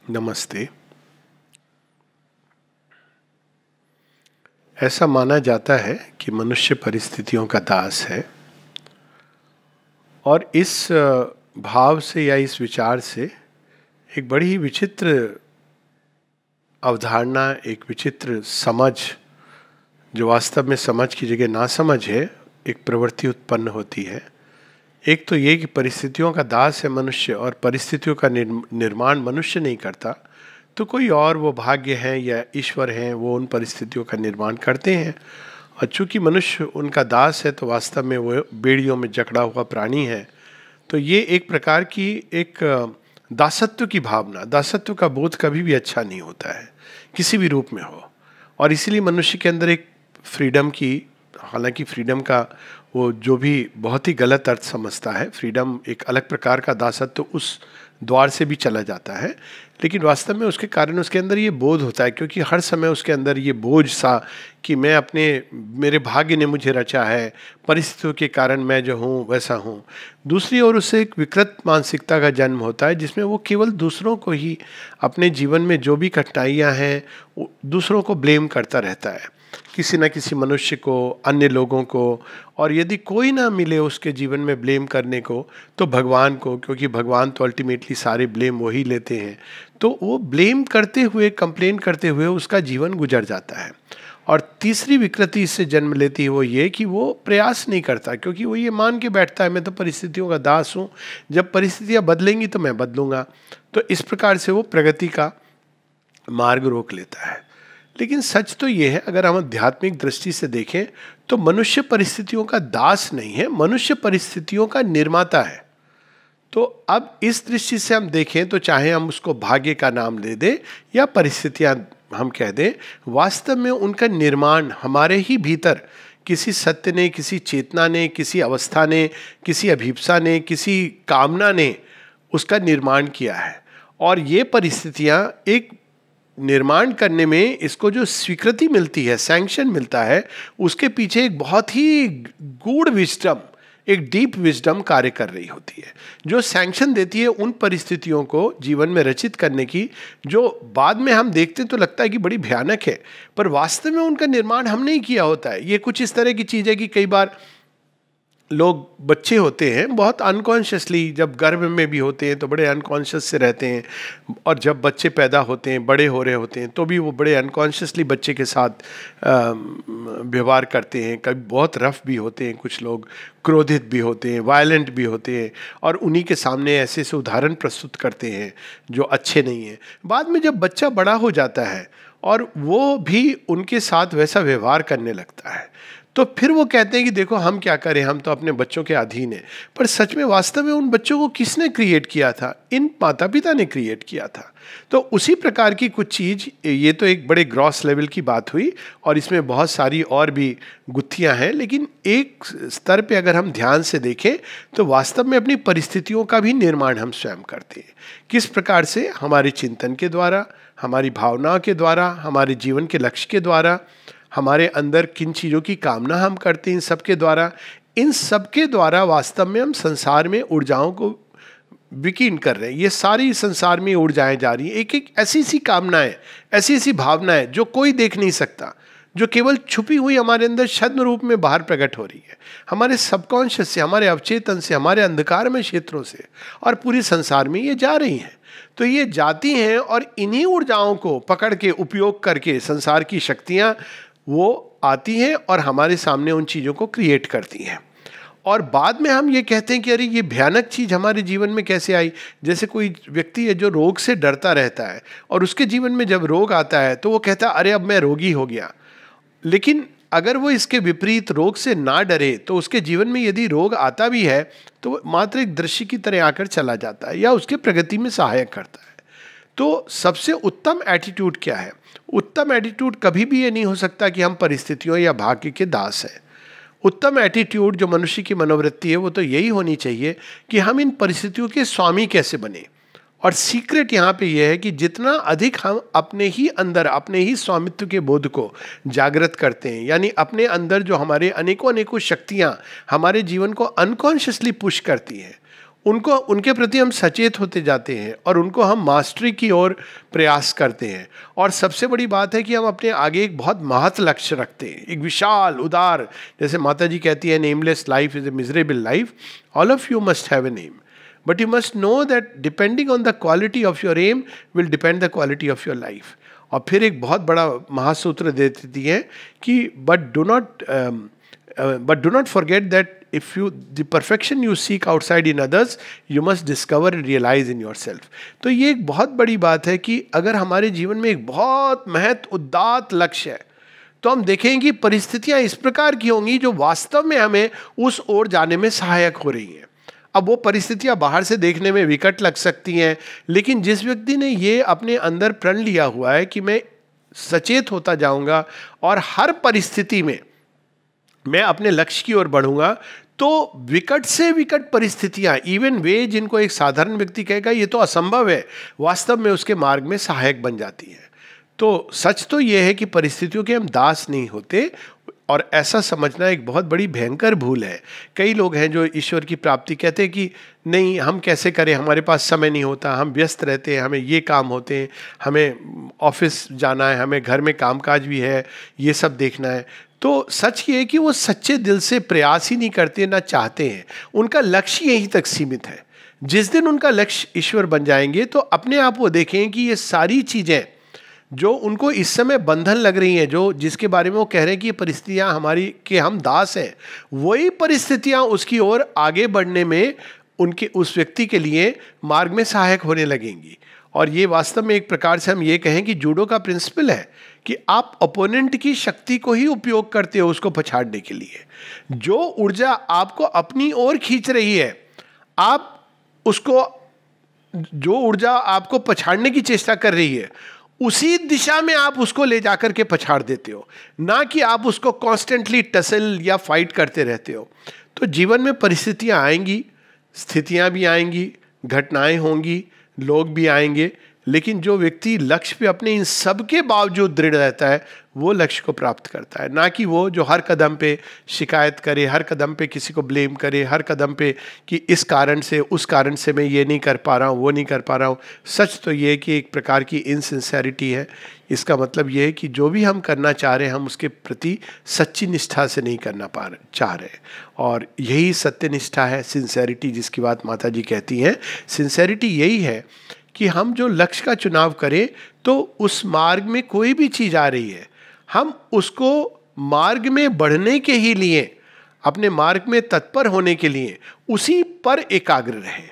नमस्ते। ऐसा माना जाता है कि मनुष्य परिस्थितियों का दास है और इस भाव से या इस विचार से एक बड़ी ही विचित्र अवधारणा, एक विचित्र समझ, जो वास्तव में समझ की जगह नासमझ है, एक प्रवृत्ति उत्पन्न होती है। एक तो ये कि परिस्थितियों का दास है मनुष्य और परिस्थितियों का निर्माण मनुष्य नहीं करता, तो कोई और वो भाग्य है या ईश्वर हैं वो उन परिस्थितियों का निर्माण करते हैं। और चूंकि मनुष्य उनका दास है तो वास्तव में वो बेड़ियों में जकड़ा हुआ प्राणी है। तो ये एक प्रकार की एक दासत्व की भावना, दासत्व का बोध कभी भी अच्छा नहीं होता है, किसी भी रूप में हो। और इसीलिए मनुष्य के अंदर एक फ्रीडम की, हालांकि फ्रीडम का वो जो भी बहुत ही गलत अर्थ समझता है, फ्रीडम एक अलग प्रकार का दासत्व उस द्वार से भी चला जाता है, लेकिन वास्तव में उसके कारण उसके अंदर ये बोध होता है, क्योंकि हर समय उसके अंदर ये बोझ सा कि मेरे भाग्य ने मुझे रचा है, परिस्थितियों के कारण मैं जो हूँ वैसा हूँ। दूसरी ओर उससे एक विकृत मानसिकता का जन्म होता है, जिसमें वो केवल दूसरों को ही, अपने जीवन में जो भी कठिनाइयाँ हैं दूसरों को ब्लेम करता रहता है, किसी न किसी मनुष्य को, अन्य लोगों को। और यदि कोई ना मिले उसके जीवन में ब्लेम करने को तो भगवान को, क्योंकि भगवान तो अल्टीमेटली सारे ब्लेम वही लेते हैं। तो वो ब्लेम करते हुए, कंप्लेन करते हुए उसका जीवन गुजर जाता है। और तीसरी विकृति इससे जन्म लेती है वो ये कि वो प्रयास नहीं करता, क्योंकि वो ये मान के बैठता है मैं तो परिस्थितियों का दास हूँ, जब परिस्थितियाँ बदलेंगी तो मैं बदलूंगा। तो इस प्रकार से वो प्रगति का मार्ग रोक लेता है। लेकिन सच तो ये है, अगर हम आध्यात्मिक दृष्टि से देखें तो मनुष्य परिस्थितियों का दास नहीं है, मनुष्य परिस्थितियों का निर्माता है। तो अब इस दृष्टि से हम देखें तो चाहे हम उसको भाग्य का नाम दे दें या परिस्थितियां हम कह दें, वास्तव में उनका निर्माण हमारे ही भीतर किसी सत्य ने, किसी चेतना ने, किसी अवस्था ने, किसी अभिप्सा ने, किसी कामना ने उसका निर्माण किया है। और ये परिस्थितियां एक निर्माण करने में इसको जो स्वीकृति मिलती है, सैंक्शन मिलता है, उसके पीछे एक बहुत ही गूढ़ विजडम, एक डीप विजडम कार्य कर रही होती है, जो सैंक्शन देती है उन परिस्थितियों को जीवन में रचित करने की, जो बाद में हम देखते तो लगता है कि बड़ी भयानक है, पर वास्तव में उनका निर्माण हमने ही किया होता है। ये कुछ इस तरह की चीज़ है कि कई बार लोग, बच्चे होते हैं, बहुत अनकॉन्शियसली, जब गर्भ में भी होते हैं तो बड़े अनकॉन्शियस से रहते हैं, और जब बच्चे पैदा होते हैं, बड़े हो रहे होते हैं, तो भी वो बड़े अनकॉन्शियसली बच्चे के साथ व्यवहार करते हैं। कभी बहुत रफ भी होते हैं, कुछ लोग क्रोधित भी होते हैं, वायलेंट भी होते हैं, और उन्हीं के सामने ऐसे ऐसे उदाहरण प्रस्तुत करते हैं जो अच्छे नहीं हैं। बाद में जब बच्चा बड़ा हो जाता है और वो भी उनके साथ वैसा व्यवहार करने लगता है, तो फिर वो कहते हैं कि देखो हम क्या करें, हम तो अपने बच्चों के अधीन हैं। पर सच में वास्तव में उन बच्चों को किसने क्रिएट किया था? इन माता पिता ने क्रिएट किया था। तो उसी प्रकार की कुछ चीज़, ये तो एक बड़े ग्रॉस लेवल की बात हुई और इसमें बहुत सारी और भी गुत्थियां हैं, लेकिन एक स्तर पे अगर हम ध्यान से देखें तो वास्तव में अपनी परिस्थितियों का भी निर्माण हम स्वयं करते हैं। किस प्रकार से? हमारे चिंतन के द्वारा, हमारी भावनाओं के द्वारा, हमारे जीवन के लक्ष्य के द्वारा, हमारे अंदर किन चीज़ों की कामना हम करते हैं, इन सब के द्वारा वास्तव में हम संसार में ऊर्जाओं को विकीर्ण कर रहे हैं। ये सारी संसार में ऊर्जाएं जा रही हैं, एक एक ऐसी सी कामनाएं, ऐसी ऐसी भावनाएं जो कोई देख नहीं सकता, जो केवल छुपी हुई हमारे अंदर छद्म रूप में बाहर प्रकट हो रही है, हमारे सबकॉन्शियस से, हमारे अवचेतन से, हमारे अंधकार में क्षेत्रों से, और पूरी संसार में ये जा रही हैं। तो ये जाती हैं और इन्हीं ऊर्जाओं को पकड़ के, उपयोग करके, संसार की शक्तियाँ वो आती हैं और हमारे सामने उन चीज़ों को क्रिएट करती हैं। और बाद में हम ये कहते हैं कि अरे ये भयानक चीज़ हमारे जीवन में कैसे आई। जैसे कोई व्यक्ति है जो रोग से डरता रहता है और उसके जीवन में जब रोग आता है तो वो कहता है अरे अब मैं रोगी हो गया। लेकिन अगर वो इसके विपरीत रोग से ना डरे तो उसके जीवन में यदि रोग आता भी है तो वो मात्र एक दृश्य की तरह आकर चला जाता है या उसके प्रगति में सहायक करता है। तो सबसे उत्तम एटीट्यूड क्या है? उत्तम एटीट्यूड कभी भी ये नहीं हो सकता कि हम परिस्थितियों या भाग्य के दास हैं। उत्तम एटीट्यूड जो मनुष्य की मनोवृत्ति है वो तो यही होनी चाहिए कि हम इन परिस्थितियों के स्वामी कैसे बने। और सीक्रेट यहाँ पे यह है कि जितना अधिक हम अपने ही अंदर, अपने ही स्वामित्व के बोध को जागृत करते हैं, यानी अपने अंदर जो हमारे अनेकों अनेकों शक्तियाँ हमारे जीवन को अनकॉन्शियसली पुश करती हैं, उनको, उनके प्रति हम सचेत होते जाते हैं और उनको हम मास्टरी की ओर प्रयास करते हैं। और सबसे बड़ी बात है कि हम अपने आगे एक बहुत महत् लक्ष्य रखते हैं, एक विशाल उदार, जैसे माता जी कहती है, nameless life is a miserable life, all of you must have a name, but you must know that depending on the quality of your aim will depend the quality of your life. और फिर एक बहुत बड़ा महासूत्र दे देती है कि but do not forget that if you, the perfection you seek outside in others, you must discover and realize in yourself। तो ये एक बहुत बड़ी बात है कि अगर हमारे जीवन में एक बहुत महत्व उदात्त लक्ष्य है, तो हम देखें कि परिस्थितियां इस प्रकार की होंगी जो वास्तव में हमें उस ओर जाने में सहायक हो रही हैं। अब वो परिस्थितियां बाहर से देखने में विकट लग सकती हैं, लेकिन जिस व्यक्ति ने ये अपने अंदर प्रण लिया हुआ है कि मैं सचेत होता जाऊंगा और हर परिस्थिति में मैं अपने लक्ष्य की ओर बढ़ूंगा, तो विकट से विकट परिस्थितियां, इवन वे जिनको एक साधारण व्यक्ति कहेगा ये तो असंभव है, वास्तव में उसके मार्ग में सहायक बन जाती है। तो सच तो ये है कि परिस्थितियों के हम दास नहीं होते, और ऐसा समझना एक बहुत बड़ी भयंकर भूल है। कई लोग हैं जो ईश्वर की प्राप्ति कहते हैं कि नहीं, हम कैसे करें, हमारे पास समय नहीं होता, हम व्यस्त रहते हैं, हमें ये काम होते हैं, हमें ऑफिस जाना है, हमें घर में कामकाज भी है, ये सब देखना है। तो सच ये है कि वो सच्चे दिल से प्रयास ही नहीं करते, ना चाहते हैं, उनका लक्ष्य यहीं तक सीमित है। जिस दिन उनका लक्ष्य ईश्वर बन जाएंगे तो अपने आप वो देखें कि ये सारी चीज़ें जो उनको इस समय बंधन लग रही हैं, जो जिसके बारे में वो कह रहे हैं कि ये परिस्थितियाँ हमारी के हम दास हैं, वही परिस्थितियाँ उसकी ओर आगे बढ़ने में उनके उस व्यक्ति के लिए मार्ग में सहायक होने लगेंगी। और ये वास्तव में एक प्रकार से हम ये कहें कि जूडो का प्रिंसिपल है कि आप अपोनेंट की शक्ति को ही उपयोग करते हो उसको पछाड़ने के लिए। जो ऊर्जा आपको अपनी ओर खींच रही है, आप उसको, जो ऊर्जा आपको पछाड़ने की चेष्टा कर रही है, उसी दिशा में आप उसको ले जाकर के पछाड़ देते हो, ना कि आप उसको कॉन्स्टेंटली टसल या फाइट करते रहते हो। तो जीवन में परिस्थितियां आएंगी, स्थितियां भी आएंगी, घटनाएं होंगी, लोग भी आएंगे, लेकिन जो व्यक्ति लक्ष्य पे अपने इन सब के बावजूद दृढ़ रहता है, वो लक्ष्य को प्राप्त करता है। ना कि वो जो हर कदम पे शिकायत करे, हर कदम पे किसी को ब्लेम करे, हर कदम पे कि इस कारण से उस कारण से मैं ये नहीं कर पा रहा हूँ, वो नहीं कर पा रहा हूँ। सच तो ये है कि एक प्रकार की इनसिंसेरिटी है। इसका मतलब ये है कि जो भी हम करना चाह रहे हैं, हम उसके प्रति सच्ची निष्ठा से नहीं करना चाह रहे हैं। और यही सत्य निष्ठा है, सिंसेरिटी, जिसकी बात माता जी कहती हैं। सिंसेरिटी यही है कि हम जो लक्ष्य का चुनाव करें, तो उस मार्ग में कोई भी चीज़ आ रही है, हम उसको मार्ग में बढ़ने के ही लिए, अपने मार्ग में तत्पर होने के लिए उसी पर एकाग्र रहें।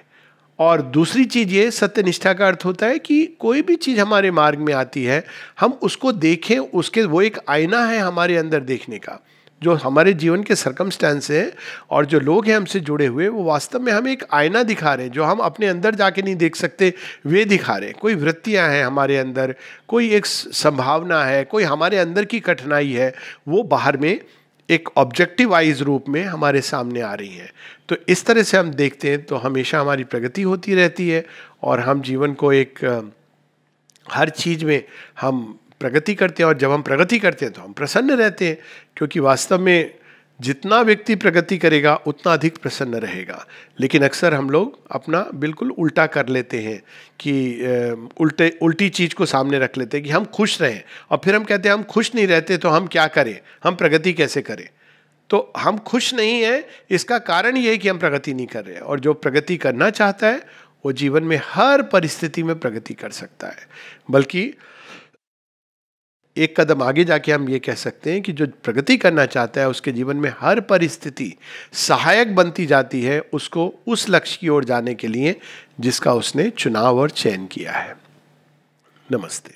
और दूसरी चीज़ ये, सत्यनिष्ठा का अर्थ होता है कि कोई भी चीज़ हमारे मार्ग में आती है, हम उसको देखें, उसके, वो एक आईना है हमारे अंदर देखने का। जो हमारे जीवन के सर्कमस्टेंस हैं और जो लोग हैं हमसे जुड़े हुए, वो वास्तव में हमें एक आईना दिखा रहे हैं। जो हम अपने अंदर जाके नहीं देख सकते, वे दिखा रहे हैं। कोई वृत्तियां हैं हमारे अंदर, कोई एक संभावना है, कोई हमारे अंदर की कठिनाई है, वो बाहर में एक ऑब्जेक्टिवाइज रूप में हमारे सामने आ रही है। तो इस तरह से हम देखते हैं तो हमेशा हमारी प्रगति होती रहती है, और हम जीवन को एक हर चीज़ में हम प्रगति करते हैं। और जब हम प्रगति करते हैं तो हम प्रसन्न रहते हैं, क्योंकि वास्तव में जितना व्यक्ति प्रगति करेगा उतना अधिक प्रसन्न रहेगा। लेकिन अक्सर हम लोग अपना बिल्कुल उल्टा कर लेते हैं कि उल्टी चीज़ को सामने रख लेते हैं कि हम खुश रहें, और फिर हम कहते हैं हम खुश नहीं रहते तो हम क्या करें, हम प्रगति कैसे करें। तो हम खुश नहीं हैं, इसका कारण ये है कि हम प्रगति नहीं कर रहे हैं। और जो प्रगति करना चाहता है वो जीवन में हर परिस्थिति में प्रगति कर सकता है। बल्कि एक कदम आगे जाके हम ये कह सकते हैं कि जो प्रगति करना चाहता है, उसके जीवन में हर परिस्थिति सहायक बनती जाती है उसको उस लक्ष्य की ओर जाने के लिए जिसका उसने चुनाव और चयन किया है। नमस्ते।